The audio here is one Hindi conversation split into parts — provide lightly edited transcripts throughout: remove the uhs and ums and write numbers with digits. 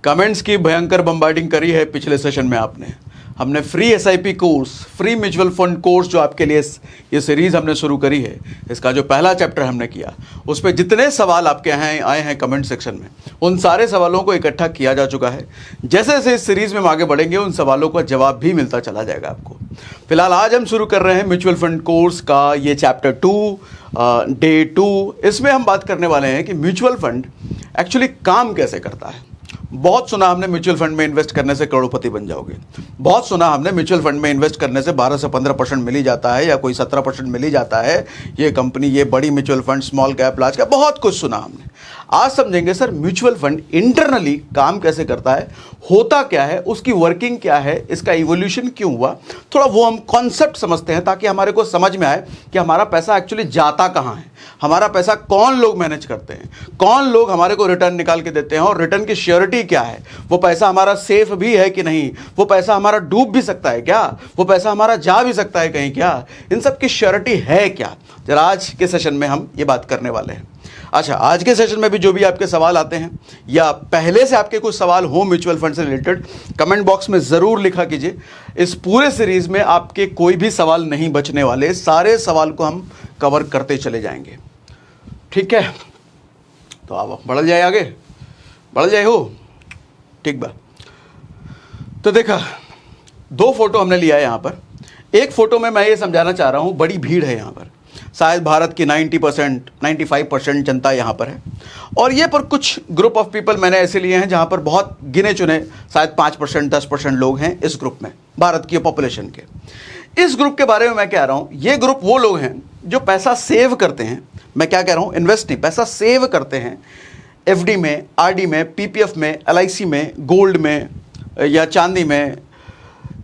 कमेंट्स की भयंकर बम्बार्डिंग करी है पिछले सेशन में आपने। हमने free SIP course, free mutual fund course जो आपके लिए ये सीरीज़ हमने शुरू करी है, इसका जो पहला चैप्टर हमने किया उस पर जितने सवाल आपके यहाँ आए हैं कमेंट सेक्शन में, उन सारे सवालों को इकट्ठा किया जा चुका है। जैसे जैसे इस सीरीज़ में हम आगे बढ़ेंगे उन सवालों का जवाब भी मिलता चला जाएगा आपको। फिलहाल आज हम शुरू कर रहे हैं म्यूचुअल फंड कोर्स का ये चैप्टर 2 डे 2। इसमें हम बात करने वाले हैं कि म्यूचुअल फंड एक्चुअली काम कैसे करता है। बहुत सुना हमने म्यूचुअल फंड में इन्वेस्ट करने से करोड़पति बन जाओगे, बहुत सुना हमने म्यूचुअल फंड में इन्वेस्ट करने से 12 से 15% मिल ही जाता है या कोई 17% मिल ही जाता है, ये कंपनी, ये बड़ी mutual fund, small cap, large cap, बहुत कुछ सुना हमने। आज समझेंगे सर म्यूचुअल फंड इंटरनली काम कैसे करता है, होता क्या है, उसकी वर्किंग क्या है, इसका इवोल्यूशन क्यों हुआ, थोड़ा वो हम कॉन्सेप्ट समझते हैं ताकि हमारे को समझ में आए कि हमारा पैसा एक्चुअली जाता कहाँ है, हमारा पैसा कौन लोग मैनेज करते हैं, कौन लोग हमारे को रिटर्न निकाल के देते हैं और रिटर्न की श्योरिटी क्या है, वो पैसा हमारा सेफ भी है कि नहीं, वो पैसा हमारा डूब भी सकता है क्या, वो पैसा हमारा जा भी सकता है कहीं क्या, इन सब की श्योरिटी है क्या। जरा आज के सेशन में हम ये बात करने वाले हैं। अच्छा, आज के सेशन में भी जो भी आपके सवाल आते हैं या पहले से आपके कुछ सवाल हो म्यूचुअल फंड से रिलेटेड, कमेंट बॉक्स में ज़रूर लिखा कीजिए। इस पूरे सीरीज़ में आपके कोई भी सवाल नहीं बचने वाले, सारे सवाल को हम कवर करते चले जाएंगे। ठीक है, तो आप बढ़ जाए, आगे बढ़ जाए हो। ठीक बा, तो देखा 2 फोटो हमने लिया है यहाँ पर। एक फोटो में मैं ये समझाना चाह रहा हूँ, बड़ी भीड़ है यहाँ पर, शायद भारत की 90% 95% जनता यहाँ पर है, और ये पर कुछ ग्रुप ऑफ पीपल मैंने ऐसे लिए हैं जहाँ पर बहुत गिने चुने शायद 5% 10% लोग हैं इस ग्रुप में, भारत की पॉपुलेशन के। इस ग्रुप के बारे में मैं कह रहा हूँ, ये ग्रुप वो लोग हैं जो पैसा सेव करते हैं। मैं क्या कह रहा हूँ, इन्वेस्ट नहीं, पैसा सेव करते हैं एफडी में, आरडी में, पीपीएफ में, एलआईसी में, गोल्ड में या चांदी में,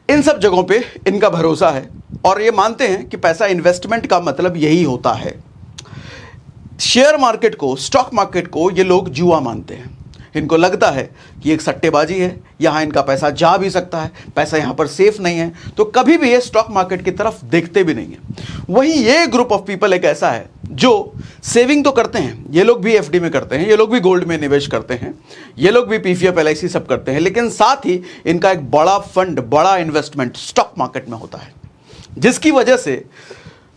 इन सब जगहों पे इनका भरोसा है और ये मानते हैं कि पैसा इन्वेस्टमेंट का मतलब यही होता है। शेयर मार्केट को, स्टॉक मार्केट को ये लोग जुआ मानते हैं। इनको लगता है कि एक सट्टेबाजी है, यहाँ इनका पैसा जा भी सकता है, पैसा यहाँ पर सेफ नहीं है, तो कभी भी ये स्टॉक मार्केट की तरफ देखते भी नहीं है। वहीं ये ग्रुप ऑफ पीपल एक ऐसा है जो सेविंग तो करते हैं, ये लोग भी एफडी में करते हैं, ये लोग भी गोल्ड में निवेश करते हैं, ये लोग भी पीपीएफ एलआईसी सब करते हैं, लेकिन साथ ही इनका एक बड़ा फंड, बड़ा इन्वेस्टमेंट स्टॉक मार्केट में होता है, जिसकी वजह से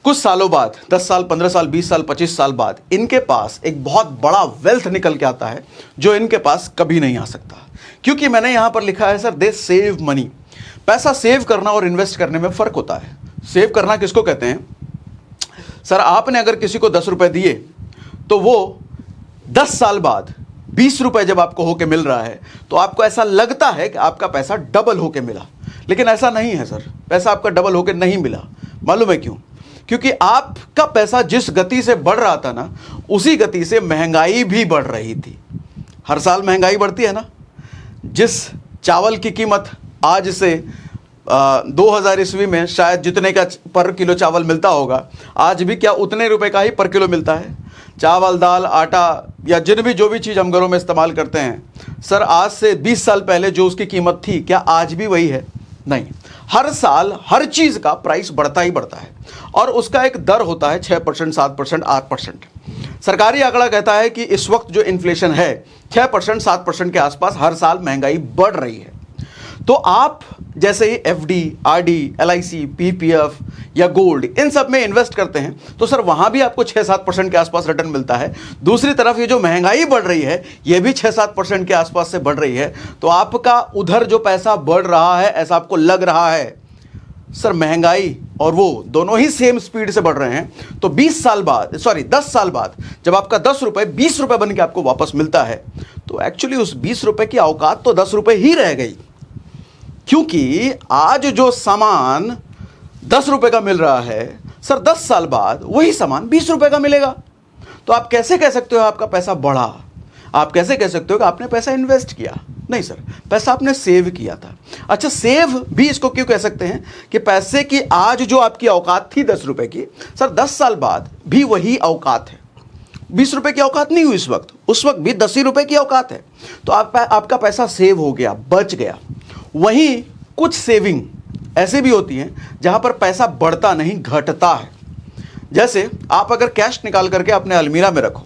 कुछ सालों बाद, 10 साल, 15 साल, 20 साल, 25 साल बाद इनके पास एक बहुत बड़ा वेल्थ निकल के आता है जो इनके पास कभी नहीं आ सकता। क्योंकि मैंने यहां पर लिखा है सर, दे सेव मनी। पैसा सेव करना और इन्वेस्ट करने में फर्क होता है। सेव करना किसको कहते हैं सर, आपने अगर किसी को 10 रुपए दिए तो वो 10 साल बाद 20 रुपए जब आपको होके मिल रहा है तो आपको ऐसा लगता है कि आपका पैसा डबल होके मिला, लेकिन ऐसा नहीं है सर, पैसा आपका डबल होके नहीं मिला। मालूम है क्यों? क्योंकि आपका पैसा जिस गति से बढ़ रहा था ना, उसी गति से महंगाई भी बढ़ रही थी। हर साल महंगाई बढ़ती है ना। जिस चावल की कीमत आज से 2000 ईस्वी में शायद जितने का पर किलो चावल मिलता होगा, आज भी क्या उतने रुपए का ही पर किलो मिलता है। चावल, दाल, आटा या जो भी चीज़ हम घरों में इस्तेमाल करते हैं सर, आज से 20 साल पहले जो उसकी कीमत थी, क्या आज भी वही है? नहीं। हर साल हर चीज़ का प्राइस बढ़ता ही बढ़ता है और उसका एक दर होता है 6%, 7%, 8%। सरकारी आंकड़ा कहता है कि इस वक्त जो इन्फ्लेशन है 6%, 7% के आसपास हर साल महंगाई बढ़ रही है। तो आप जैसे ही एफडी, आरडी, एलआईसी, पीपीएफ या गोल्ड, इन सब में इन्वेस्ट करते हैं तो सर वहां भी आपको 6-7% के आसपास रिटर्न मिलता है। दूसरी तरफ ये जो महंगाई बढ़ रही है ये भी 6-7% के आसपास से बढ़ रही है। तो आपका उधर जो पैसा बढ़ रहा है, ऐसा आपको लग रहा है सर, महंगाई और वो दोनों ही सेम स्पीड से बढ़ रहे हैं। तो 10 साल बाद जब आपका 10 रुपए 20 रुपए बन के आपको वापस मिलता है तो एक्चुअली उस 20 रुपए की औकात तो 10 रुपए ही रह गई। क्योंकि आज जो सामान 10 रुपए का मिल रहा है सर, 10 साल बाद वही सामान 20 रुपए का मिलेगा। तो आप कैसे कह सकते हो आपका पैसा बढ़ा? आप कैसे कह सकते हो कि आपने पैसा इन्वेस्ट किया? नहीं सर, पैसा आपने सेव किया था। अच्छा, सेव भी इसको क्यों कह सकते हैं कि पैसे की आज जो आपकी औकात थी 10 रुपए की, सर 10 साल बाद भी वही औकात है। 20 रुपए की औकात नहीं हुई उस वक्त भी 10 ही रुपए की औकात है। तो आपका पैसा सेव हो गया, बच गया। वहीं कुछ सेविंग ऐसे भी होती हैं जहां पर पैसा बढ़ता नहीं, घटता है। जैसे आप अगर कैश निकाल करके अपने अलमीरा में रखो,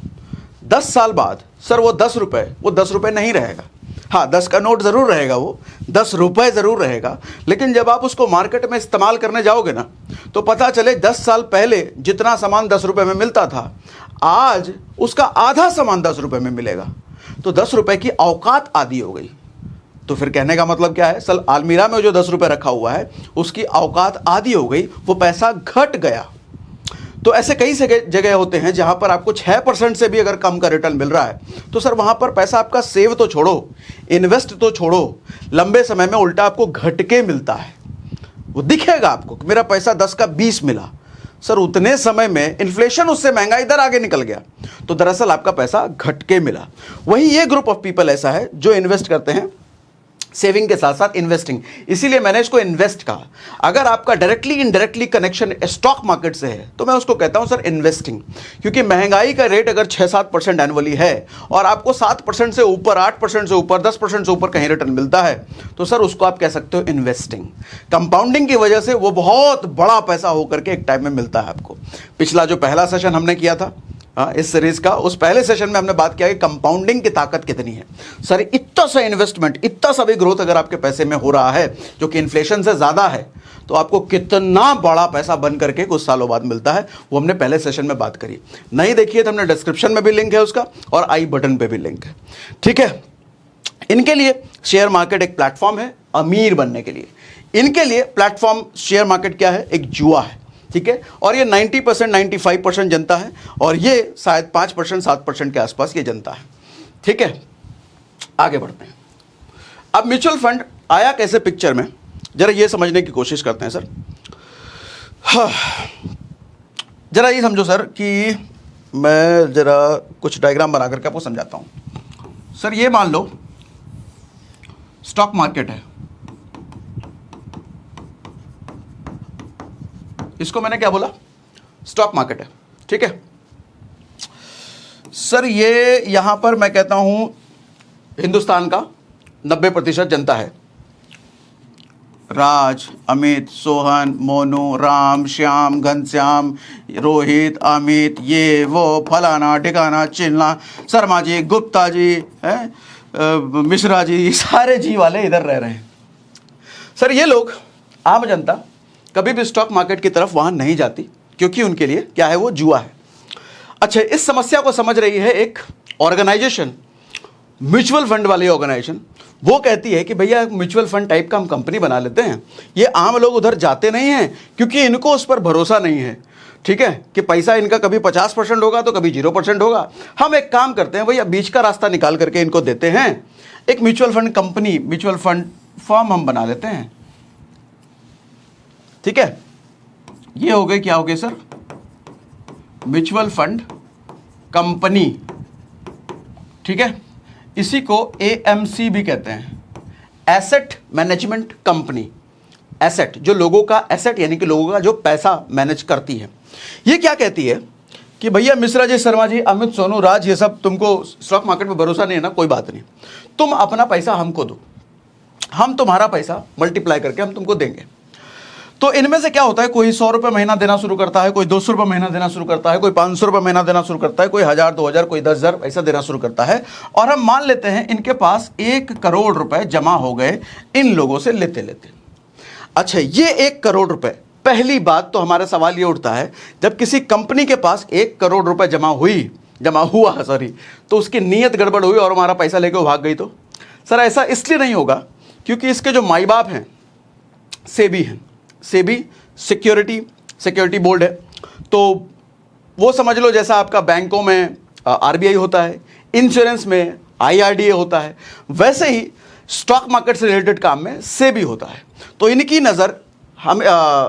10 साल बाद सर वो 10 रुपए नहीं रहेगा। हाँ 10 का नोट ज़रूर रहेगा, वो 10 रुपये ज़रूर रहेगा, लेकिन जब आप उसको मार्केट में इस्तेमाल करने जाओगे ना तो पता चले 10 साल पहले जितना सामान 10 रुपये में मिलता था आज उसका आधा सामान 10 रुपये में मिलेगा। तो 10 रुपये की औकात आधी हो गई। तो फिर कहने का मतलब क्या है, सल अलमीरा में जो 10 रुपये रखा हुआ है उसकी औकात आधी हो गई, वो पैसा घट गया। तो ऐसे कई जगह होते हैं जहां पर आपको 6% से भी अगर कम का रिटर्न मिल रहा है तो सर वहां पर पैसा आपका सेव तो छोड़ो, इन्वेस्ट तो छोड़ो, लंबे समय में उल्टा आपको घट के मिलता है। वो दिखेगा आपको कि मेरा पैसा 10 का 20 मिला, सर उतने समय में इन्फ्लेशन उससे महंगाई दर आगे निकल गया, तो दरअसल आपका पैसा घट के मिला। वही ये ग्रुप ऑफ पीपल ऐसा है जो इन्वेस्ट करते हैं सेविंग के साथ साथ इन्वेस्टिंग, इसीलिए मैंने इसको इन्वेस्ट कहा। अगर आपका directly indirectly connection stock market से है तो मैं उसको कहता हूं सर इन्वेस्टिंग, क्योंकि महंगाई का रेट अगर 6-7% एनुअली है और आपको 7% से ऊपर, 8% से ऊपर, 10% से ऊपर कहीं रिटर्न मिलता है तो सर उसको आप कह सकते हो इन्वेस्टिंग। कंपाउंडिंग की वजह से वो बहुत बड़ा पैसा होकर के एक टाइम में मिलता है आपको। पिछला जो पहला सेशन हमने किया था इस सीरीज का, उस पहले सेशन में हमने बात किया कि कंपाउंडिंग की ताकत कितनी है। सर इतना सा इन्वेस्टमेंट, इतना सा भी ग्रोथ अगर आपके पैसे में हो रहा है जो कि इन्फ्लेशन से ज़्यादा है तो आपको कितना बड़ा पैसा बन करके कुछ सालों बाद मिलता है, वो हमने पहले सेशन में बात करी। नहीं देखिए तो हमने डिस्क्रिप्शन में भी लिंक है उसका और आई बटन पे भी लिंक है, ठीक है। इनके लिए शेयर मार्केट एक प्लेटफॉर्म है अमीर बनने के लिए। इनके लिए प्लेटफॉर्म शेयर मार्केट क्या है, एक जुआ है, ठीक है। और ये 90% 95% जनता है और ये शायद 5% 7% के आसपास ये जनता है, ठीक है। आगे बढ़ते हैं। अब म्यूचुअल फंड आया कैसे पिक्चर में, जरा ये समझने की कोशिश करते हैं सर। हाँ, जरा ये समझो सर कि मैं जरा कुछ डायग्राम बना करके आपको समझाता हूं। सर ये मान लो स्टॉक मार्केट है, इसको मैंने क्या बोला, स्टॉक मार्केट है, ठीक है। सर ये यहां पर मैं कहता हूं हिंदुस्तान का 90% जनता है। राज, अमित, सोहन, मोनू, राम, श्याम, घनश्याम, रोहित, अमित, ये वो फलाना ठिकाना चिल्ला, शर्मा जी, गुप्ता जी, मिश्रा जी, सारे जी वाले इधर रह रहे हैं। सर ये लोग, आम जनता कभी भी स्टॉक मार्केट की तरफ वहां नहीं जाती क्योंकि उनके लिए क्या है, वो जुआ है। अच्छा, इस समस्या को समझ रही है एक ऑर्गेनाइजेशन, म्यूचुअल फंड वाली ऑर्गेनाइजेशन। वो कहती है कि भैया म्यूचुअल फंड टाइप का हम कंपनी बना लेते हैं, ये आम लोग उधर जाते नहीं हैं क्योंकि इनको उस पर भरोसा नहीं है, ठीक है, कि पैसा इनका कभी 50% होगा तो कभी 0% होगा। हम एक काम करते हैं भैया, बीच का रास्ता निकाल करके इनको देते हैं, एक mutual fund company, mutual fund firm हम बना लेते हैं, ठीक है। ये हो गए, क्या हो गए सर, म्यूचुअल फंड कंपनी, ठीक है। इसी को एएमसी भी कहते हैं, एसेट मैनेजमेंट कंपनी। एसेट, जो लोगों का एसेट यानी कि लोगों का जो पैसा मैनेज करती है। ये क्या कहती है कि भैया मिश्रा जी, शर्मा जी, अमित, सोनू, राज, ये सब तुमको स्टॉक मार्केट में भरोसा नहीं है ना, कोई बात नहीं, तुम अपना पैसा हमको दो, हम तुम्हारा पैसा मल्टीप्लाई करके हम तुमको देंगे। तो इनमें से क्या होता है, कोई 100 रुपये महीना देना शुरू करता है, कोई 200 रुपये महीना देना शुरू करता है, कोई 500 रुपये महीना देना शुरू करता है, कोई 1000, 2000, कोई 10,000 ऐसा देना शुरू करता है। और हम मान लेते हैं इनके पास 1 करोड़ रुपए जमा हो गए इन लोगों से लेते लेते। अच्छा, ये 1 करोड़ रुपए, पहली बात तो हमारा सवाल ये उठता है, जब किसी कंपनी के पास 1 करोड़ रुपए जमा हुआ तो उसकी नीयत गड़बड़ हुई और हमारा पैसा लेके भाग गई तो सर ऐसा इसलिए नहीं होगा क्योंकि इसके जो माई बाप हैं सेबी हैं, सेबी सिक्योरिटी बोर्ड है। तो वो समझ लो जैसा आपका बैंकों में आरबीआई होता है, इंश्योरेंस में आईआरडीए होता है, वैसे ही स्टॉक मार्केट से रिलेटेड काम में सेबी होता है। तो इनकी नज़र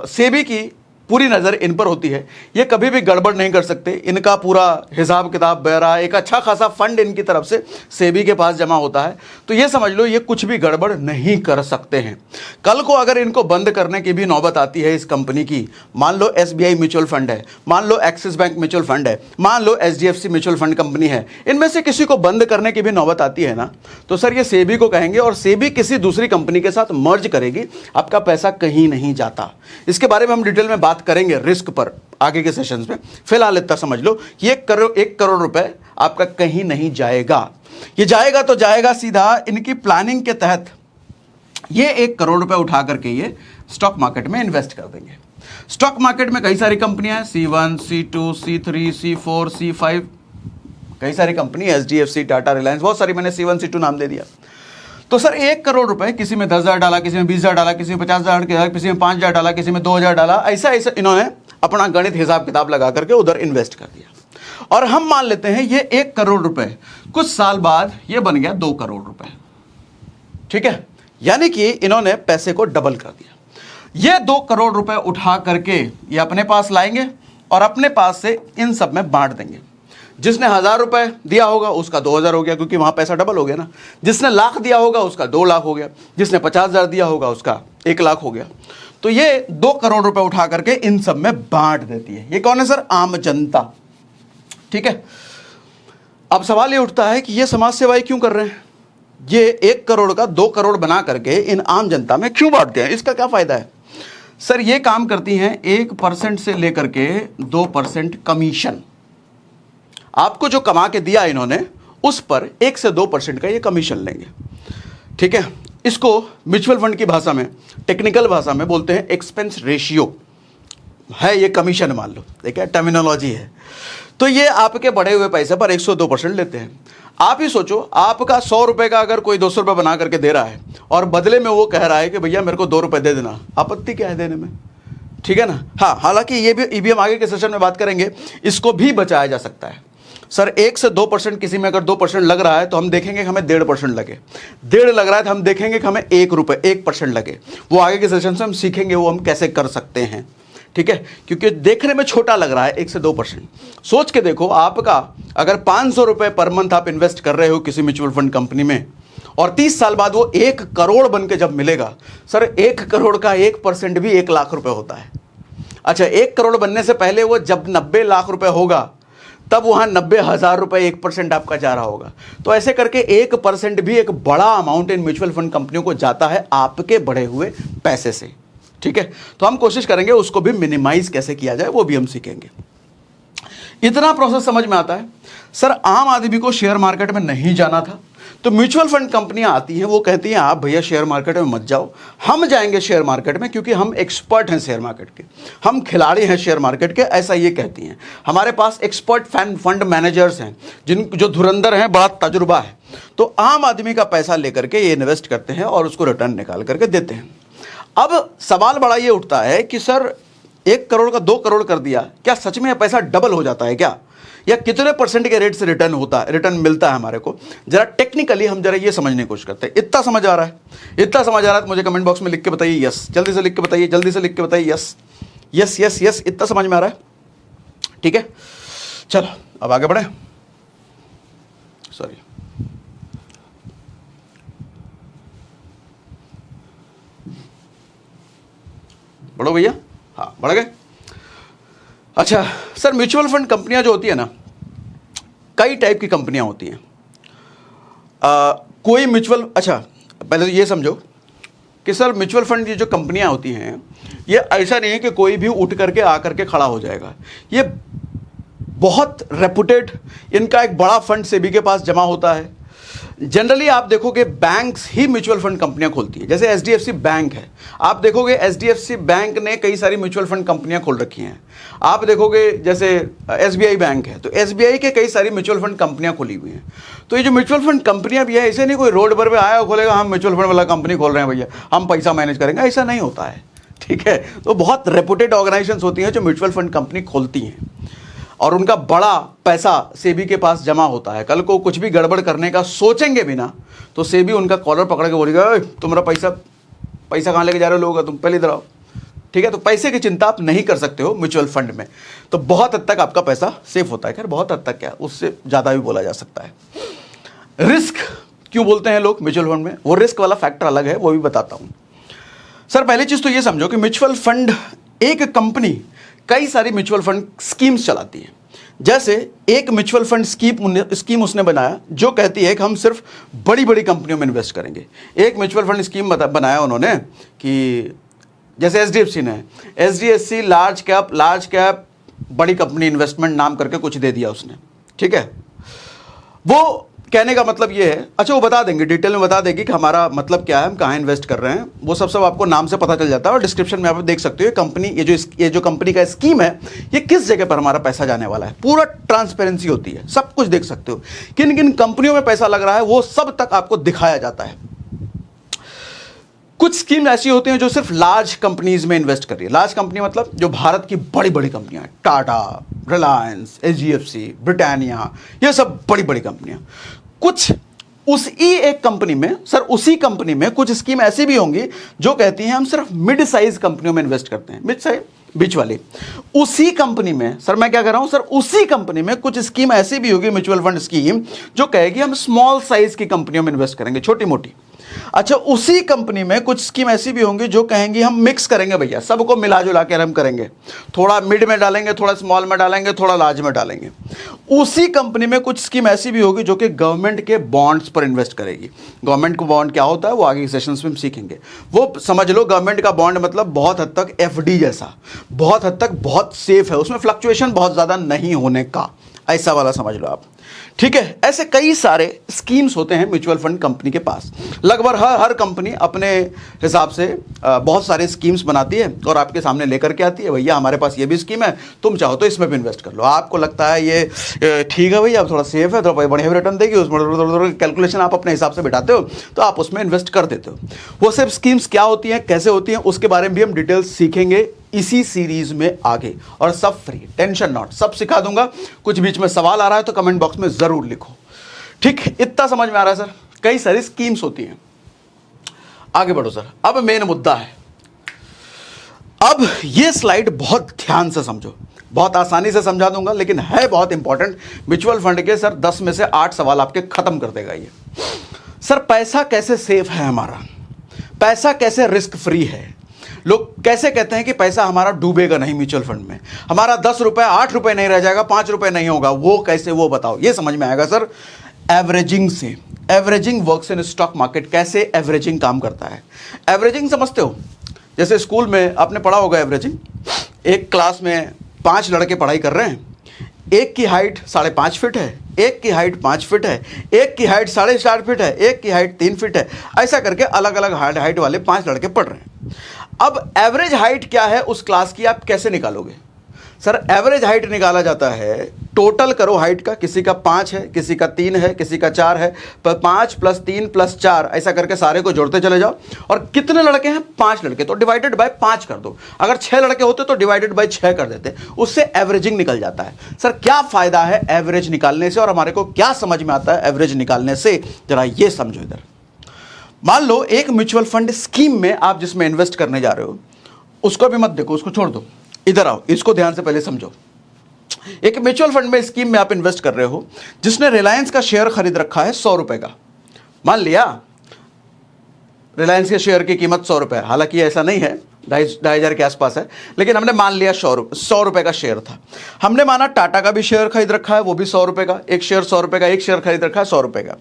सेबी की पूरी नज़र इन पर होती है, ये कभी भी गड़बड़ नहीं कर सकते। इनका पूरा हिसाब किताब बहरा, एक अच्छा खासा फंड इनकी तरफ से सेबी के पास जमा होता है, तो ये समझ लो ये कुछ भी गड़बड़ नहीं कर सकते हैं। कल को अगर इनको बंद करने की भी नौबत आती है इस कंपनी की, मान लो एसबीआई म्यूचुअल फंड है, मान लो एक्सिस बैंक म्यूचुअल फंड है, मान लो एचडीएफसी म्यूचुअल फंड कंपनी है, इनमें से किसी को बंद करने की भी नौबत आती है ना, तो सर ये सेबी को कहेंगे और सेबी किसी दूसरी कंपनी के साथ मर्ज करेगी, आपका पैसा कहीं नहीं जाता। इसके बारे में हम डिटेल में बात बात करेंगे रिस्क पर आगे के सेशंस में। फिलहाल इतना समझ लो कि 1 करोड़ रुपए आपका कहीं नहीं जाएगा। ये जाएगा तो जाएगा सीधा इनकी प्लानिंग के तहत। ये 1 करोड़ रुपए उठा करके ये स्टॉक मार्केट में इन्वेस्ट कर देंगे। स्टॉक मार्केट में कई सारी कंपनियां हैं, C1, C2, C3, C4, C5, कई सारी कंपनी, HDFC, टाटा, रिलायंस, बहुत सारी, मैंने C1, C2 नाम दे दिया। तो सर 1 करोड़ रुपए किसी में 10,000 डाला, किसी में 20,000 डाला, किसी में 50,000 डाला, किसी में 5,000 डाला, किसी में 2,000 डाला, ऐसा ऐसा इन्होंने अपना गणित हिसाब किताब लगा करके उधर इन्वेस्ट कर दिया। और हम मान लेते हैं ये 1 करोड़ रुपए कुछ साल बाद ये बन गया 2 करोड़ रुपए, ठीक है, यानी कि इन्होंने पैसे को डबल कर दिया। ये 2 करोड़ रुपए उठा करके ये अपने पास लाएंगे और अपने पास से इन सब में बांट देंगे। जिसने 1,000 रुपए दिया होगा उसका 2,000 हो गया, क्योंकि वहां पैसा डबल हो गया ना। जिसने लाख दिया होगा उसका 2 लाख हो गया, जिसने 50,000 दिया होगा उसका 1 लाख हो गया। तो ये 2 करोड़ रुपए उठा करके इन सब में बांट देती है। ये कौन है सर? आम जनता, ठीक है। अब सवाल ये उठता है कि ये समाज सेवाएं क्यों कर रहे हैं? ये 1 करोड़ का 2 करोड़ बना करके इन आम जनता में क्यों बांटते हैं? इसका क्या फायदा है? सर ये काम करती हैं 1% से लेकर के 2% कमीशन। आपको जो कमा के दिया इन्होंने उस पर 1 से 2% का ये कमीशन लेंगे, ठीक है। इसको म्यूचुअल फंड की भाषा में, टेक्निकल भाषा में बोलते हैं एक्सपेंस रेशियो है, ये कमीशन मान लो, ठीक है, टर्मिनोलॉजी है। तो ये आपके बढ़े हुए पैसे पर 102% लेते हैं। आप ही सोचो, आपका 100 रुपए का अगर कोई 200 रुपये बना करके दे रहा है और बदले में वो कह रहा है कि भैया मेरे को 2 रुपये दे देना, आपत्ति क्या है देने में, ठीक है ना। हाँ, हालांकि ये भी हम आगे के सेशन में बात करेंगे, इसको भी बचाया जा सकता है। सर 1 से 2% किसी में अगर 2% लग रहा है तो हम देखेंगे कि हमें 1.5% लगे, 1.5 लग रहा है तो हम देखेंगे कि हमें 1% लगे। वो आगे के सेशन से हम सीखेंगे वो हम कैसे कर सकते हैं, ठीक है, क्योंकि देखने में छोटा लग रहा है 1 से 2%। सोच के देखो, आपका अगर 500 रुपये पर मंथ आप इन्वेस्ट कर रहे हो किसी म्यूचुअल फंड कंपनी में और 30 साल बाद वो 1 करोड़ बन के जब मिलेगा, सर 1 करोड़ का 1% भी 1 लाख रुपए होता है। अच्छा, 1 करोड़ बनने से पहले वो जब 90 लाख रुपए होगा तब वहां 90,000 रुपए 1% आपका जा रहा होगा। तो ऐसे करके 1% भी एक बड़ा अमाउंट इन म्यूचुअल फंड कंपनियों को जाता है आपके बढ़े हुए पैसे से, ठीक है। तो हम कोशिश करेंगे उसको भी मिनिमाइज कैसे किया जाए, वो भी हम सीखेंगे। इतना प्रोसेस समझ में आता है। सर आम आदमी को शेयर मार्केट में नहीं जाना था, तो म्यूचुअल फंड कंपनियां आती हैं, वो कहती हैं आप भैया शेयर मार्केट में मत जाओ, हम जाएंगे शेयर मार्केट में, क्योंकि हम एक्सपर्ट हैं शेयर मार्केट के, हम खिलाड़ी हैं शेयर मार्केट के, ऐसा ये कहती हैं। हमारे पास एक्सपर्ट फंड मैनेजर्स हैं जो धुरंधर हैं, बड़ा तजुर्बा है। तो आम आदमी का पैसा लेकर के ये इन्वेस्ट करते हैं और उसको रिटर्न निकाल करके देते हैं। अब सवाल बड़ा ये उठता है कि सर 1 करोड़ का 2 करोड़ कर दिया, क्या सच में पैसा डबल हो जाता है क्या, या कितने % के रेट से रिटर्न मिलता है हमारे को? जरा टेक्निकली हम जरा ये समझने की कोशिश करते हैं। इतना समझ आ रहा है? इतना समझ आ रहा है तो मुझे कमेंट बॉक्स में लिख के बताइए यस, जल्दी से लिख के बताइए, जल्दी से लिख के बताइए यस यस यस यस। इतना समझ में आ रहा है? ठीक है, चलो अब आगे बढ़े। सॉरी, बढ़ो भैया, हाँ बढ़ गए। अच्छा सर, म्यूचुअल फंड कंपनियां जो होती है ना, कई टाइप की कंपनियां होती हैं। कोई म्यूचुअल, अच्छा पहले तो ये समझो कि सर म्यूचुअल फंड की जो कंपनियां होती हैं, ये ऐसा नहीं है कि कोई भी उठ करके आकर के खड़ा हो जाएगा। ये बहुत रेपुटेड, इनका एक बड़ा फंड सेबी के पास जमा होता है। जनरली आप देखोगे बैंक्स ही म्यूचुअल फंड कंपनियां खोलती है। जैसे एचडीएफसी बैंक है, आप देखोगे एचडीएफसी बैंक ने कई सारी म्यूचुअल फंड कंपनियां खोल रखी हैं। आप देखोगे जैसे एसबीआई बैंक है, तो एसबीआई के कई सारी म्यूचुअल फंड कंपनियां खोली हुई हैं। तो ये जो म्यूचुअल फंड कंपनियां भी है, ऐसे नहीं कोई रोड पर आया और खोलेगा हम म्यूचुअल फंड वाला कंपनी खोल रहे हैं भैया, हम पैसा मैनेज करेंगे, ऐसा नहीं होता है, ठीक है। तो बहुत रेपुटेड ऑर्गेनाइजेशंस होती हैं जो म्यूचुअल फंड कंपनी खोलती हैं और उनका बड़ा पैसा सेबी के पास जमा होता है। कल को कुछ भी गड़बड़ करने का सोचेंगे भी ना, तो सेबी उनका कॉलर पकड़ के बोलेगा, तुम्हारा पैसा कहाँ लेके जा रहे हो लोग, तुम पहले इधर आओ, ठीक है। तो पैसे की चिंता आप नहीं कर सकते हो म्यूचुअल फंड में, तो बहुत हद तक आपका पैसा सेफ होता है। खैर बहुत हद तक क्या, उससे ज़्यादा भी बोला जा सकता है। रिस्क क्यों बोलते हैं लोग म्यूचुअल फंड में, वो रिस्क वाला फैक्टर अलग है, वो भी बताता हूँ। सर पहली चीज़ तो ये समझो कि म्यूचुअल फंड, एक कंपनी कई सारी म्यूचुअल फंड स्कीम्स चलाती है। जैसे एक म्यूचुअल फंड स्कीम उसने बनाया जो कहती है कि हम सिर्फ बड़ी बड़ी कंपनियों में इन्वेस्ट करेंगे। एक म्यूचुअल फंड स्कीम बनाया उन्होंने कि जैसे एचडीएफसी ने, एचडीएफसी लार्ज कैप बड़ी कंपनी इन्वेस्टमेंट नाम करके कुछ दे दिया उसने, ठीक है। वो कहने का मतलब ये है, अच्छा वो बता देंगे, डिटेल में बता देगी कि हमारा मतलब क्या है, हम कहाँ इन्वेस्ट कर रहे हैं, वो सब आपको नाम से पता चल जाता है। और डिस्क्रिप्शन में आप देख सकते हो कंपनी, ये जो कंपनी का स्कीम है, ये किस जगह पर हमारा पैसा जाने वाला है, पूरा ट्रांसपेरेंसी होती है, सब कुछ देख सकते हो। किन किन कंपनियों में पैसा लग रहा है वो सब तक आपको दिखाया जाता है। कुछ स्कीम ऐसी होती हैं जो सिर्फ लार्ज कंपनीज में इन्वेस्ट कर रही है। लार्ज कंपनी मतलब जो भारत की बड़ी बड़ी कंपनियां, टाटा, रिलायंस, एचडीएफसी, ब्रिटानिया, ये सब बड़ी बड़ी कंपनियां। कुछ एक कंपनी में, सर उसी कंपनी में कुछ स्कीम ऐसी भी होंगी जो कहती हैं हम सिर्फ मिड साइज कंपनियों में इन्वेस्ट करते हैं, मिड साइज, बीच वाली। उसी कंपनी में, सर मैं क्या कर रहा हूं, सर उसी कंपनी में कुछ स्कीम ऐसी भी होगी, म्यूचुअल फंड स्कीम, जो कहेगी हम स्मॉल साइज की कंपनियों में इन्वेस्ट करेंगे, छोटी मोटी। अच्छा, उसी कंपनी में कुछ स्कीम ऐसी भी होंगी जो कहेंगी हम मिक्स करेंगे भैया, सबको मिला जुला के हम करेंगे, थोड़ा मिड में डालेंगे, थोड़ा स्मॉल में डालेंगे, थोड़ा लार्ज में डालेंगे। उसी कंपनी में कुछ स्कीम ऐसी भी होगी जो कि गवर्नमेंट के बॉन्ड्स पर इन्वेस्ट करेगी। गवर्नमेंट का बॉन्ड क्या होता है वो आगे के सेशंस में हम सीखेंगे। वो समझ लो, गवर्नमेंट का बॉन्ड मतलब बहुत हद तक एफडी जैसा, बहुत हद तक बहुत सेफ है, उसमें फ्लक्चुएशन बहुत ज़्यादा नहीं होने का, ऐसा वाला समझ लो आप, ठीक है। ऐसे कई सारे स्कीम्स होते हैं म्यूचुअल फंड कंपनी के पास। लगभग हर कंपनी अपने हिसाब से बहुत सारे स्कीम्स बनाती है और आपके सामने लेकर के आती है, भैया हमारे पास ये भी स्कीम है, तुम चाहो तो इसमें भी इन्वेस्ट कर लो। आपको लगता है ये ठीक है भैया, अब थोड़ा सेफ है, थोड़ा बढ़िया भी रिटर्न देगी, उसमें कैलकुलेशन आप अपने हिसाब से बिठाते हो तो आप उसमें इन्वेस्ट कर देते हो। वो सब स्कीम्स क्या होती हैं, कैसे होती हैं, उसके बारे में भी हम डिटेल्स सीखेंगे इसी सीरीज में आगे, और सब फ्री, टेंशन नॉट, सब सिखा दूंगा। कुछ बीच में सवाल आ रहा है तो कमेंट बॉक्स में जरूर लिखो, ठीक। इतना समझ में आ रहा है सर? कई सारी स्कीम्स होती हैं। आगे बढ़ो सर, अब मेन मुद्दा है। अब ये स्लाइड बहुत ध्यान से समझो, बहुत आसानी से समझा दूंगा लेकिन है बहुत इंपॉर्टेंट। म्यूचुअल फंड के सर 10 में से 8 सवाल आपके खत्म कर देगा ये। सर पैसा कैसे सेफ है हमारा, पैसा कैसे रिस्क फ्री है? लोग कैसे कहते हैं कि पैसा हमारा डूबेगा नहीं म्यूचुअल फंड में, हमारा 10 रुपए 8 रुपए नहीं रह जाएगा, 5 रुपए नहीं होगा, वो कैसे, वो बताओ। ये समझ में आएगा सर एवरेजिंग से। Averaging works in stock market. कैसे एवरेजिंग काम करता है? एवरेजिंग समझते हो? जैसे स्कूल में आपने पढ़ा होगा एवरेजिंग। एक क्लास में 5 लड़के पढ़ाई कर रहे हैं, एक की हाइट 5.5 फीट है, एक की हाइट 5 फीट है, एक की हाइट 4.5 फीट है, एक की हाइट 3 फीट है, ऐसा करके अलग अलग हाइट वाले 5 लड़के पढ़ रहे हैं। अब एवरेज हाइट क्या है उस क्लास की, आप कैसे निकालोगे? सर एवरेज हाइट निकाला जाता है, टोटल करो हाइट का, किसी का 5 है, किसी का 3 है, किसी का 4 है, पर 5 + 3 + 4 ऐसा करके सारे को जोड़ते चले जाओ। और कितने लड़के हैं? 5 लड़के, तो डिवाइडेड बाय 5 कर दो। अगर 6 लड़के होते तो डिवाइडेड बाय 6 कर देते, उससे एवरेजिंग निकल जाता है। सर क्या फायदा है एवरेज निकालने से और हमारे को क्या समझ में आता है एवरेज निकालने से, जरा ये समझो। इधर मान लो एक म्यूचुअल फंड स्कीम में आप जिसमें इन्वेस्ट करने जा रहे हो, उसको भी मत देखो, उसको छोड़ दो, इधर आओ, इसको ध्यान से पहले समझो। एक म्यूचुअल फंड में स्कीम में आप इन्वेस्ट कर रहे हो जिसने रिलायंस का शेयर खरीद रखा है 100 रुपए का। मान लिया रिलायंस के शेयर की कीमत 100 रुपए है, हालांकि ऐसा नहीं है, 2,500 के आसपास है, लेकिन हमने मान लिया 100 रुपए का शेयर था। हमने माना टाटा का भी शेयर खरीद रखा है, वो भी 100 रुपए का, एक शेयर 100 रुपए का, एक शेयर खरीद रखा है 100 रुपए का।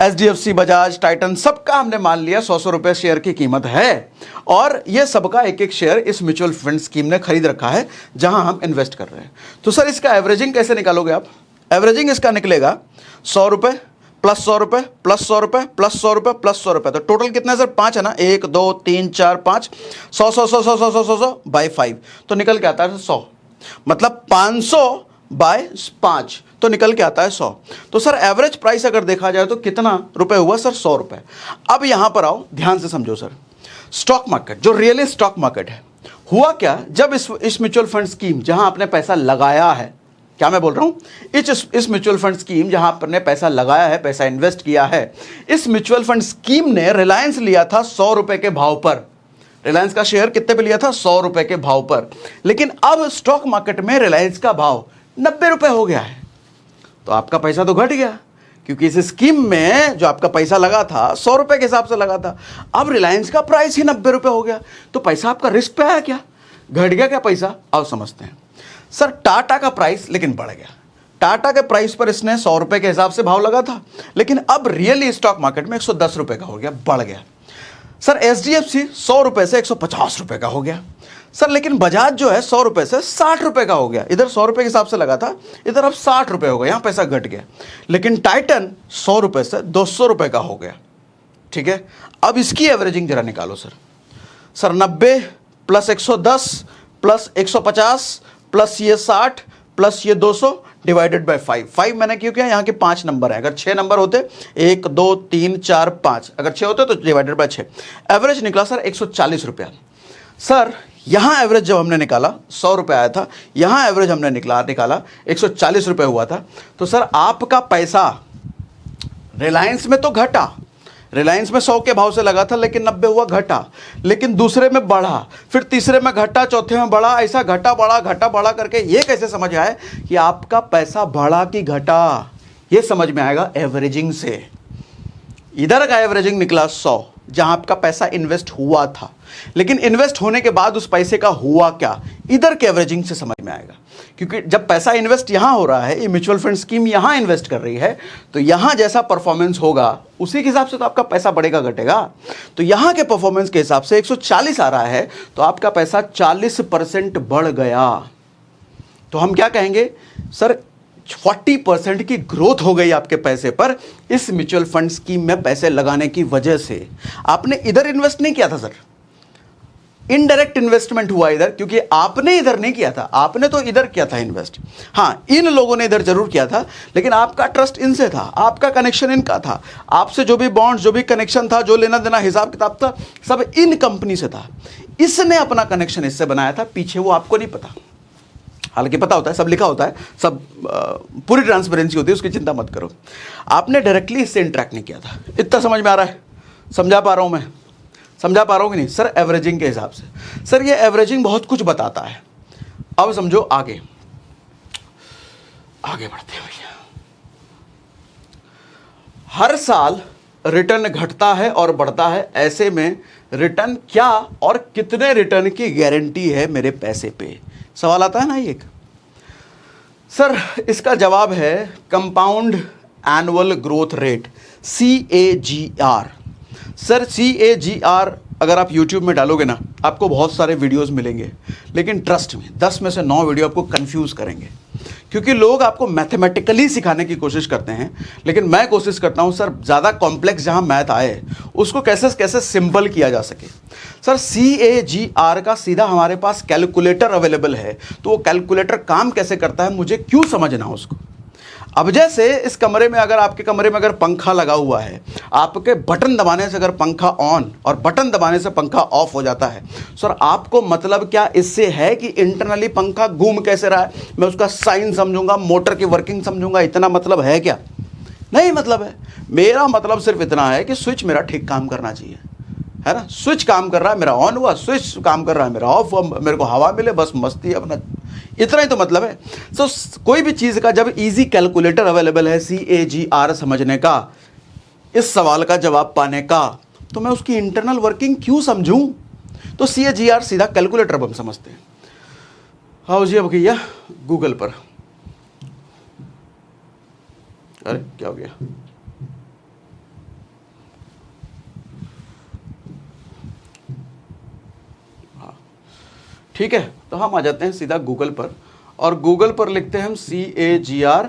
एचडीएफसी, बजाज, टाइटन, सबका हमने मान लिया 100 रुपए शेयर की कीमत है, और ये सबका एक एक शेयर इस म्यूचुअल फंड स्कीम ने खरीद रखा है जहां हम इन्वेस्ट कर रहे हैं। तो सर इसका एवरेजिंग कैसे निकालोगे आप? एवरेजिंग इसका निकलेगा 100 रुपए प्लस 100 रुपए प्लस 100 रुपए प्लस 100 रुपए प्लस 100 रुपए। तो टोटल कितना है सर? 5 है ना, 1 2 3 4 5, 100 100 100 100 100 100 100 बाय 5, तो निकल के आता है 100। मतलब 500 बाय 5 तो निकल के आता है 100। तो सर एवरेज प्राइस अगर देखा जाए तो कितना रुपए हुआ सर? 100 रुपए। अब यहां पर आओ, ध्यान से समझो सर। स्टॉक मार्केट जो रियल स्टॉक मार्केट है, हुआ क्या जब इस म्यूचुअल फंड स्कीम जहां आपने पैसा लगाया है, क्या मैं बोल रहा हूं, इस म्यूचुअल फंड स्कीम जहां आपने पैसा लगाया है, पैसा इन्वेस्ट किया है, इस म्यूचुअल फंड स्कीम ने रिलायंस लिया था 100 रुपए के भाव पर। रिलायंस का शेयर कितने पे लिया था? 100 रुपए के भाव पर। लेकिन अब स्टॉक मार्केट में रिलायंस का भाव 90 रुपए हो गया है, तो आपका पैसा तो घट गया, क्योंकि इस स्कीम में जो आपका पैसा लगा था 100 रुपए के हिसाब से लगा था, अब रिलायंस का प्राइस ही 90 रुपए हो गया, तो पैसा आपका रिस्क पे आया क्या? घट गया क्या पैसा? आओ समझते हैं। सर टाटा का प्राइस लेकिन बढ़ गया। टाटा के प्राइस पर इसने 100 रुपए के हिसाब से भाव लगा था, लेकिन अब रियली स्टॉक मार्केट में 110 रुपए का हो गया, बढ़ गया। सर HDFC 100 रुपए से 150 रुपए का हो गया। सर लेकिन बजाज जो है 100 रुपए से 60 रुपए का हो गया। इधर 100 रुपए के हिसाब से लगा था, इधर अब 60 रुपए हो गया, यहाँ पैसा घट गया। लेकिन टाइटन 100 रुपए से 200 रुपए का हो गया। ठीक है, अब इसकी एवरेजिंग जरा निकालो sir. Sir 90 plus 110 plus 150 plus ये 60 प्लस ये 200 डिवाइडेड बाय 5 मैंने क्यों किया, यहाँ के 5 नंबर है। अगर 6 नंबर होते 1 2 3 4 5, अगर 6 होते तो डिवाइडेड बाय 6। एवरेज निकला सर 140 रुपया। सर यहाँ एवरेज जब हमने निकाला 100 रुपये आया था, यहाँ एवरेज हमने निकाला 140 रुपये हुआ था। तो सर आपका पैसा रिलायंस में तो घटा, रिलायंस में 100 के भाव से लगा था लेकिन 90 हुआ, घटा। लेकिन दूसरे में बढ़ा, फिर तीसरे में घटा, चौथे में बढ़ा, ऐसा घटा बढ़ा करके ये कैसे समझ आए कि आपका पैसा बढ़ा कि घटा? ये समझ में आएगा एवरेजिंग से। इधर का एवरेजिंग निकला 100, जहां आपका पैसा इन्वेस्ट हुआ था, लेकिन इन्वेस्ट होने के बाद उस पैसे का हुआ क्या, इधर के एवरेजिंग से समझ में आएगा। क्योंकि जब पैसा इन्वेस्ट यहां हो रहा है, ये म्यूचुअल फंड स्कीम यहां इन्वेस्ट कर रही है, तो यहां जैसा परफॉर्मेंस होगा उसी के हिसाब से तो आपका पैसा बढ़ेगा घटेगा। तो यहां के परफॉर्मेंस के हिसाब से 140 आ रहा है, तो आपका पैसा 40% बढ़ गया। तो हम क्या कहेंगे सर, 40% की ग्रोथ हो गई आपके पैसे पर इस म्यूचुअल फंड स्कीम में पैसे लगाने की वजह से। आपने इधर इन्वेस्ट नहीं किया था सर, इनडायरेक्ट इन्वेस्टमेंट हुआ इधर, क्योंकि आपने इधर नहीं किया था, आपने तो इधर किया था इन्वेस्ट। हाँ, इन लोगों ने इधर जरूर किया था, लेकिन आपका ट्रस्ट इनसे था, आपका कनेक्शन इनका था, आपसे जो भी बॉन्ड, जो भी कनेक्शन था, जो लेना देना हिसाब किताब था, सब इन कंपनी से था। इसने अपना कनेक्शन इससे बनाया था, पीछे वो आपको नहीं पता। हालांकि पता होता है, सब लिखा होता है, सब पूरी ट्रांसपेरेंसी होती है, उसकी चिंता मत करो। आपने डायरेक्टली इससे इंटरेक्ट नहीं किया था। इतना समझ में आ रहा है? समझा पा रहा हूं मैं? समझा पा रहा हूं कि नहीं सर? एवरेजिंग के हिसाब से सर, ये एवरेजिंग बहुत कुछ बताता है। अब समझो, आगे बढ़ते हैं भैया। हर साल रिटर्न घटता है और बढ़ता है, ऐसे में रिटर्न क्या और कितने रिटर्न की गारंटी है मेरे पैसे पे? सवाल आता है ना एक। सर इसका जवाब है compound annual growth rate, CAGR। Sir CAGR अगर आप YouTube में डालोगे ना, आपको बहुत सारे वीडियोस मिलेंगे, लेकिन ट्रस्ट में 10 में से 9 वीडियो आपको कंफ्यूज करेंगे, क्योंकि लोग आपको मैथमेटिकली सिखाने की कोशिश करते हैं। लेकिन मैं कोशिश करता हूं सर, ज़्यादा कॉम्प्लेक्स जहां मैथ आए उसको कैसे सिंपल किया जा सके। सर CAGR का सीधा हमारे पास कैलकुलेटर अवेलेबल है, तो वो कैलकुलेटर काम कैसे करता है मुझे क्यों समझना उसको। अब जैसे इस कमरे में, अगर आपके कमरे में अगर पंखा लगा हुआ है, आपके बटन दबाने से अगर पंखा ऑन और बटन दबाने से पंखा ऑफ हो जाता है, सर आपको मतलब क्या इससे है कि इंटरनली पंखा घूम कैसे रहा है, मैं उसका साइन समझूंगा, मोटर की वर्किंग समझूंगा, इतना मतलब है क्या? नहीं मतलब है। मेरा मतलब सिर्फ इतना है कि स्विच मेरा ठीक काम करना चाहिए, है ना। स्विच काम कर रहा है मेरा ऑन हुआ, स्विच काम कर रहा है मेरा ऑफ हुआ, मेरे को हवा मिले, बस मस्ती अपना, इतना ही तो मतलब है। तो कोई भी चीज़ का जब इजी कैलकुलेटर अवेलेबल है CAGR समझने का, इस सवाल का जवाब पाने का, तो मैं उसकी इंटरनल वर्किंग क्यों समझूं? तो CAGR सीधा कैलकुलेटर हम समझते हैं। हाँ जी, अब भैया गूगल पर, अरे क्या हो गया? ठीक है, तो हम आ जाते हैं सीधा गूगल पर, और गूगल पर लिखते हैं हम CAGR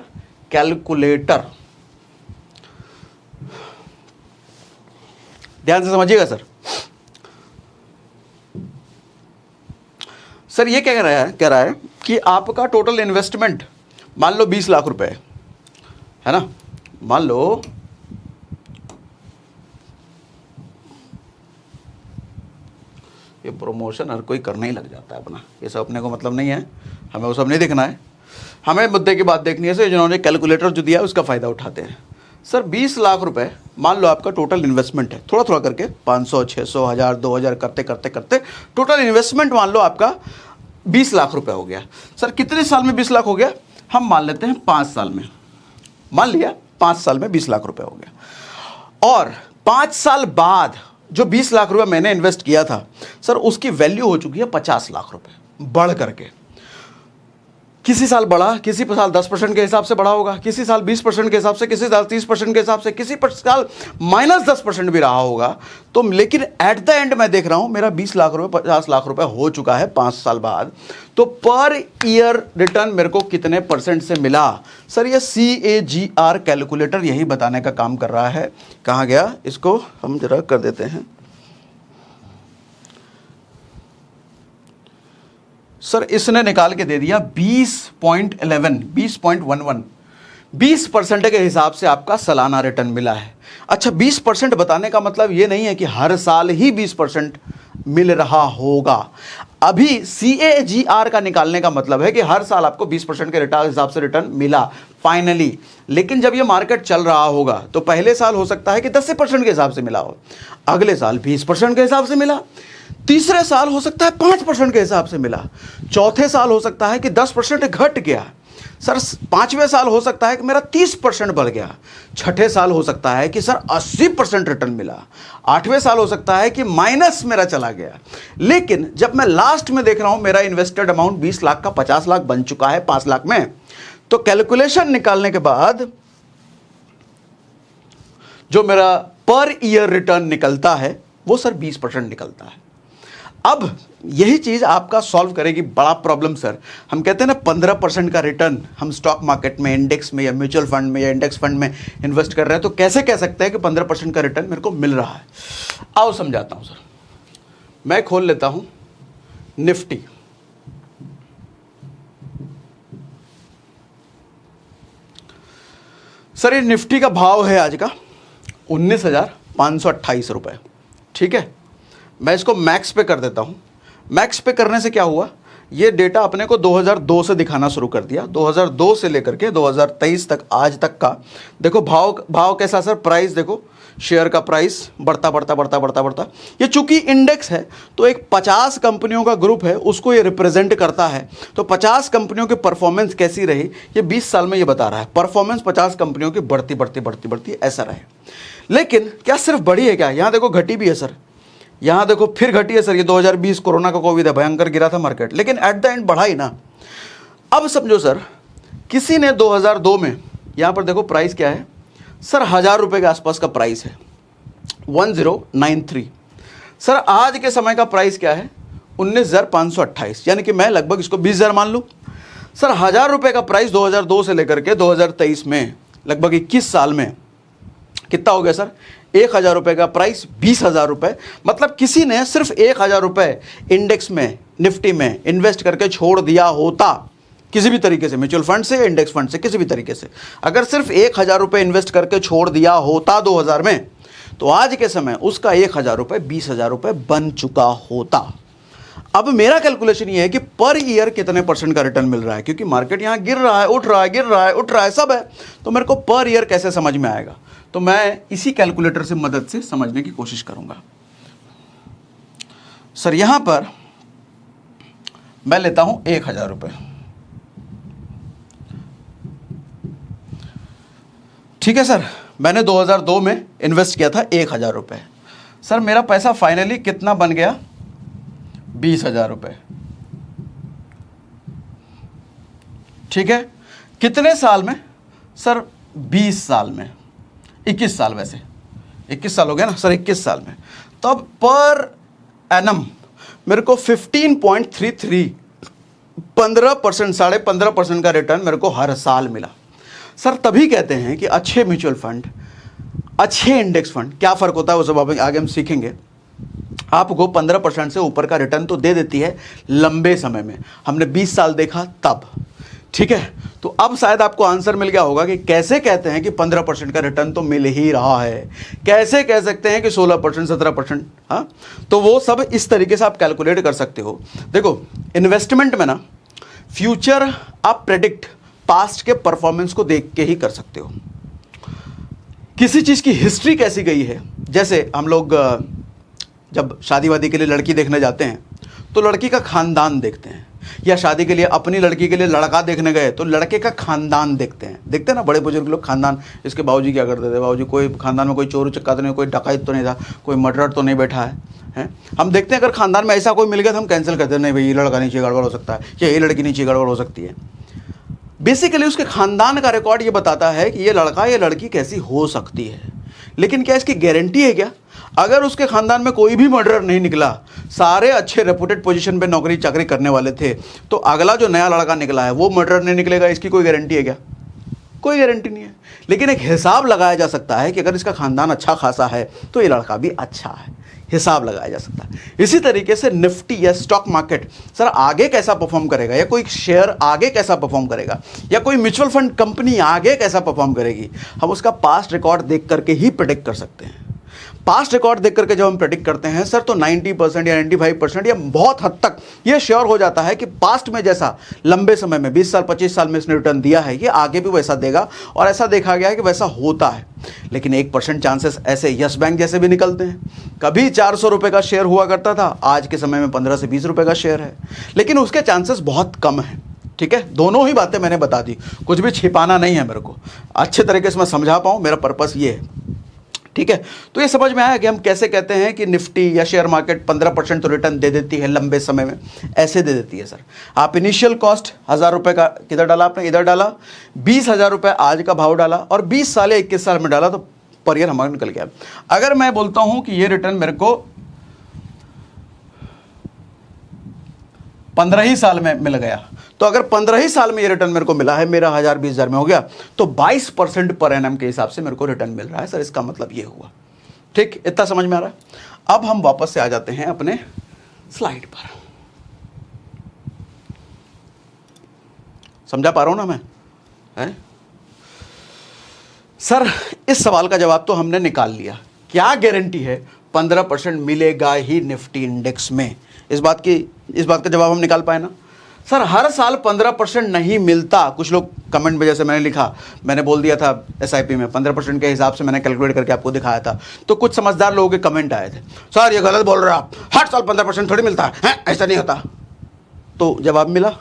कैलकुलेटर। ध्यान से समझिएगा सर। सर ये क्या कह रहा है कि आपका टोटल इन्वेस्टमेंट मान लो 20 लाख रुपए है ना, मान लो ये प्रमोशन हर कोई करने ही लग जाता है अपना, ये सब अपने को मतलब नहीं है, हमें वो सब नहीं देखना है, हमें मुद्दे की बात देखनी है। सर जिन्होंने कैलकुलेटर जो दिया है उसका फ़ायदा उठाते हैं। सर 20 लाख रुपए मान लो आपका टोटल इन्वेस्टमेंट है, थोड़ा थोड़ा करके 500, 600, 1000, 2000 करते करते करते टोटल इन्वेस्टमेंट मान लो आपका 20 लाख रुपए हो गया। सर कितने साल में 20 लाख हो गया? हम मान लेते हैं 5 साल में, मान लिया 5 साल में 20 लाख रुपए हो गया। और 5 साल बाद जो 20 लाख रुपए मैंने इन्वेस्ट किया था, सर उसकी वैल्यू हो चुकी है 50 लाख रुपए बढ़ करके। किसी साल बढ़ा, किसी साल 10% के हिसाब से बढ़ा होगा, किसी साल 20% के हिसाब से, किसी साल 30% के हिसाब से, किसी साल -10% भी रहा होगा। तो लेकिन एट द एंड मैं देख रहा हूं मेरा 20 लाख रुपए 50 लाख रुपए हो चुका है 5 साल बाद। तो पर ईयर रिटर्न मेरे को कितने % से मिला? सर ये CAGR कैलकुलेटर यही बताने का काम कर रहा है। कहाँ गया? इसको हम जरा कर देते हैं। सर इसने निकाल के दे दिया 20.11 20.11 20% के हिसाब से आपका सालाना रिटर्न मिला है। अच्छा 20% बताने का मतलब ये नहीं है कि हर साल ही 20% मिल रहा होगा। अभी CAGR का निकालने का मतलब है कि हर साल आपको 20% के हिसाब से रिटर्न मिला फाइनली। लेकिन जब ये मार्केट चल रहा होगा तो पहले साल हो सकता है कि 10% के हिसाब से मिला हो, अगले साल 20% के हिसाब से मिला, तीसरे साल हो सकता है 5% के हिसाब से मिला, चौथे साल हो सकता है कि 10% घट गया, सर 5वें साल हो सकता है कि मेरा 30% बढ़ गया, छठे साल हो सकता है कि सर 80% रिटर्न मिला, 8वें साल हो सकता है कि माइनस मेरा चला गया। लेकिन जब मैं लास्ट में देख रहा हूं मेरा इन्वेस्टेड अमाउंट 20 लाख का 50 लाख बन चुका है 5 लाख में, तो कैलकुलेशन निकालने के बाद जो मेरा पर ईयर रिटर्न निकलता है वो सर 20% निकलता है। अब यही चीज आपका सॉल्व करेगी बड़ा प्रॉब्लम। सर हम कहते हैं ना 15% का रिटर्न हम स्टॉक मार्केट में, इंडेक्स में या म्यूचुअल फंड में या इंडेक्स फंड में इन्वेस्ट कर रहे हैं, तो कैसे कह सकते हैं कि 15% का रिटर्न मेरे को मिल रहा है? आओ समझाता हूं सर। मैं खोल लेता हूं निफ्टी। सर ये निफ्टी का भाव है आज का 19,528 रुपए, ठीक है। मैं इसको मैक्स पे कर देता हूँ। मैक्स पे करने से क्या हुआ, ये डेटा अपने को 2002 से दिखाना शुरू कर दिया। 2002 से लेकर के 2023 तक आज तक का देखो भाव कैसा सर, प्राइस देखो, शेयर का प्राइस बढ़ता बढ़ता बढ़ता बढ़ता बढ़ता। ये चूंकि इंडेक्स है तो एक 50 कंपनियों का ग्रुप है, उसको ये रिप्रेजेंट करता है। तो 50 कंपनियों की परफॉर्मेंस कैसी रही ये 20 साल में ये बता रहा है। परफॉर्मेंस 50 कंपनियों की बढ़ती बढ़ती बढ़ती बढ़ती ऐसा रहे। लेकिन क्या सिर्फ बढ़ी है क्या? यहाँ देखो घटी भी है सर, यहाँ देखो फिर घटी है सर। ये 2020 कोरोना का कोविड है, भयंकर गिरा था मार्केट, लेकिन एट द एंड बढ़ा ही ना। अब समझो सर, किसी ने 2002 में, यहाँ पर देखो प्राइस क्या है सर, 1000 रुपये के आसपास का प्राइस है, 1093। सर आज के समय का प्राइस क्या है, 19,528, यानी कि मैं लगभग इसको 20,000 मान लूँ। सर 1000 रुपये का प्राइस 2002 से लेकर के 2023 में लगभग 21 साल में कितना हो गया सर? 1000 रुपये का प्राइस 20,000 रुपये। मतलब किसी ने सिर्फ 1000 रुपये इंडेक्स में, निफ्टी में इन्वेस्ट करके छोड़ दिया होता, किसी भी तरीके से, म्यूचुअल फंड से, इंडेक्स फंड से, किसी भी तरीके से अगर सिर्फ 1000 रुपये इन्वेस्ट करके छोड़ दिया होता 2000 में, तो आज के समय उसका 1000 रुपये 20,000 रुपये बन चुका होता। अब मेरा कैलकुलेशन ये है कि पर ईयर कितने % का रिटर्न मिल रहा है, क्योंकि मार्केट यहाँ गिर रहा है, उठ रहा है, गिर रहा है, उठ रहा है, सब है। तो मेरे को पर ईयर कैसे समझ में आएगा? तो मैं इसी कैलकुलेटर से मदद से समझने की कोशिश करूंगा। सर यहां पर मैं लेता हूं 1000 रुपये, ठीक है सर। मैंने 2002 में इन्वेस्ट किया था 1000 रुपये। सर मेरा पैसा फाइनली कितना बन गया? 20,000 रुपये, ठीक है। कितने साल में? सर 20 साल में, 21 साल, वैसे 21 साल हो गया ना सर, 21 साल में। तब पर एनम मेरे को 15.33, 15%, 15.5% का रिटर्न मेरे को हर साल मिला। सर तभी कहते हैं कि अच्छे म्यूचुअल फंड, अच्छे इंडेक्स फंड, क्या फ़र्क होता है वो सब आगे हम सीखेंगे। आपको 15% से ऊपर का रिटर्न तो दे देती है लंबे समय में। हमने 20 साल देखा तब, ठीक है। तो अब शायद आपको आंसर मिल गया होगा कि कैसे कहते हैं कि 15% का रिटर्न तो मिल ही रहा है, कैसे कह सकते हैं कि 16%, 17%। हाँ, तो वो सब इस तरीके से आप कैलकुलेट कर सकते हो। देखो इन्वेस्टमेंट में ना फ्यूचर आप प्रेडिक्ट पास्ट के परफॉर्मेंस को देख के ही कर सकते हो। किसी चीज़ की हिस्ट्री कैसी गई है, जैसे हम लोग जब शादी वादी के लिए लड़की देखने जाते हैं तो लड़की का खानदान देखते हैं, या शादी के लिए अपनी लड़की के लिए लड़का देखने गए तो लड़के का खानदान देखते हैं ना। बड़े बुजुर्ग लोग खानदान, इसके बाबूजी क्या करते थे, बाबूजी कोई खानदान में कोई चोर चक्का तो नहीं, कोई डकैत तो नहीं था, कोई मर्डर तो नहीं बैठा है। हम देखते हैं अगर खानदान में ऐसा कोई मिल गया तो हम कैंसिल करते हैं, नहीं भाई ये लड़का नहीं चाहिए, गड़बड़ हो सकता है, या ये लड़की नहीं चाहिए, गड़बड़ हो सकती है। बेसिकली उसके खानदान का रिकॉर्ड ये बताता है कि ये लड़का ये लड़की कैसी हो सकती है, लेकिन क्या इसकी गारंटी है क्या? अगर उसके खानदान में कोई भी मर्डरर नहीं निकला, सारे अच्छे रेपुटेड पोजीशन पे नौकरी चाकरी करने वाले थे, तो अगला जो नया लड़का निकला है वो मर्डरर नहीं निकलेगा, इसकी कोई गारंटी है क्या? कोई गारंटी नहीं है। लेकिन एक हिसाब लगाया जा सकता है कि अगर इसका खानदान अच्छा खासा है तो ये लड़का भी अच्छा है, हिसाब लगाया जा सकता है। इसी तरीके से निफ्टी या स्टॉक मार्केट सर आगे कैसा परफॉर्म करेगा, या कोई शेयर आगे कैसा परफॉर्म करेगा, या कोई म्यूचुअल फंड कंपनी आगे कैसा परफॉर्म करेगी, हम उसका पास्ट रिकॉर्ड देख करके ही प्रेडिक्ट कर सकते हैं। पास्ट रिकॉर्ड देख करके जब हम प्रेडिक्ट करते हैं सर, तो 90% या 95% या बहुत हद तक ये श्योर हो जाता है कि पास्ट में जैसा लंबे समय में 20 साल 25 साल में इसने रिटर्न दिया है, ये आगे भी वैसा देगा, और ऐसा देखा गया है कि वैसा होता है। लेकिन 1% चांसेस ऐसे यस बैंक जैसे भी निकलते हैं। कभी 400 रुपये का शेयर हुआ करता था, आज के समय में 15 से 20 रुपये का शेयर है, लेकिन उसके चांसेस बहुत कम हैं। ठीक है, दोनों ही बातें मैंने बता दी, कुछ भी छिपाना नहीं है मेरे को, अच्छे तरीके से मैं समझा पाऊँ, मेरा पर्पस ये है। ठीक है, तो ये समझ में आया कि हम कैसे कहते हैं कि निफ्टी या शेयर मार्केट 15% तो रिटर्न दे देती है लंबे समय में, ऐसे दे देती है सर। आप इनिशियल कॉस्ट 1000 रुपये का किधर डाला आपने, इधर डाला, 20,000 रुपये आज का भाव डाला, और 20 साल या 21 साल में डाला, तो पर ईयर हमारा निकल गया। अगर मैं बोलता हूं कि ये रिटर्न मेरे को 15 ही साल में मिल गया, तो अगर 15 ही साल में ये रिटर्न मेरे को मिला है, मेरा 1000 20,000 में हो गया, तो 22% पर एनम के हिसाब से मेरे को रिटर्न मिल रहा है सर। इसका मतलब ये हुआ। ठीक, इतना समझ में आ रहा है। अब हम वापस से आ जाते हैं अपने स्लाइड पर। समझा पा रहा हूं ना मैं, है? सर इस सवाल का जवाब तो हमने निकाल लिया, क्या गारंटी है 15% मिलेगा ही निफ्टी इंडेक्स में? इस बात का जवाब हम निकाल पाए ना सर। हर साल 15% नहीं मिलता। कुछ लोग कमेंट में, जैसे मैंने लिखा, मैंने बोल दिया था एसआईपी में 15% के हिसाब से मैंने कैलकुलेट करके आपको दिखाया था, तो कुछ समझदार लोगों के कमेंट आए थे, सर ये गलत बोल रहे हो आप, हर साल 15% थोड़ी मिलता है, ऐसा नहीं होता। तो जवाब मिला,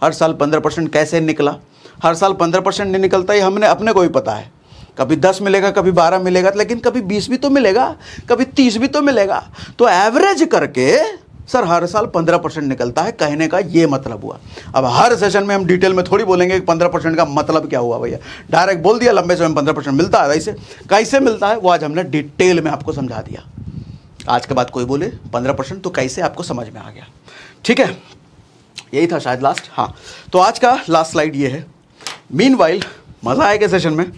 हर साल 15% कैसे निकला? हर साल 15% नहीं निकलता, ये हमने अपने को ही पता है। कभी 10 मिलेगा, कभी 12 मिलेगा, लेकिन कभी 20 भी तो मिलेगा, कभी 30 भी तो मिलेगा। तो एवरेज करके सर हर साल 15% निकलता है, कहने का ये मतलब हुआ। अब हर सेशन में हम डिटेल में थोड़ी बोलेंगे कि 15% का मतलब क्या हुआ भैया, डायरेक्ट बोल दिया लंबे समय में 15% मिलता है। वैसे कैसे मिलता है वो आज हमने डिटेल में आपको समझा दिया। आज के बाद कोई बोले 15% तो कैसे, आपको समझ में आ गया। ठीक है, यही था शायद लास्ट। हाँ, तो आज का लास्ट स्लाइड ये है। मीनवाइल मज़ा आएगा सेशन में,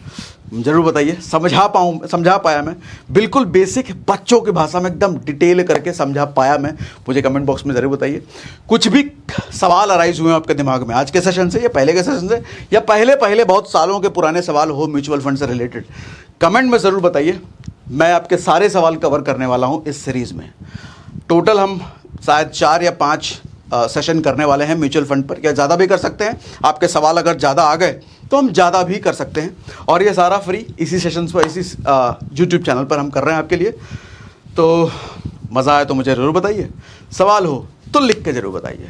जरूर बताइए। समझा पाया मैं, बिल्कुल बेसिक बच्चों की भाषा में एकदम डिटेल करके समझा पाया मैं? मुझे कमेंट बॉक्स में ज़रूर बताइए। कुछ भी सवाल अराइज हुए आपके दिमाग में आज के सेशन से, या पहले के सेशन से, या पहले बहुत सालों के पुराने सवाल हो म्यूचुअल फंड से रिलेटेड, कमेंट में ज़रूर बताइए। मैं आपके सारे सवाल कवर करने वाला हूँ इस सीरीज़ में। टोटल हम शायद 4 या 5 सेशन करने वाले हैं म्यूचुअल फंड पर, या ज़्यादा भी कर सकते हैं। आपके सवाल अगर ज़्यादा आ गए तो हम ज़्यादा भी कर सकते हैं, और ये सारा फ्री इसी सेशंस पर, इसी यूट्यूब चैनल पर हम कर रहे हैं आपके लिए। तो मज़ा आए तो मुझे ज़रूर बताइए, सवाल हो तो लिख के ज़रूर बताइए।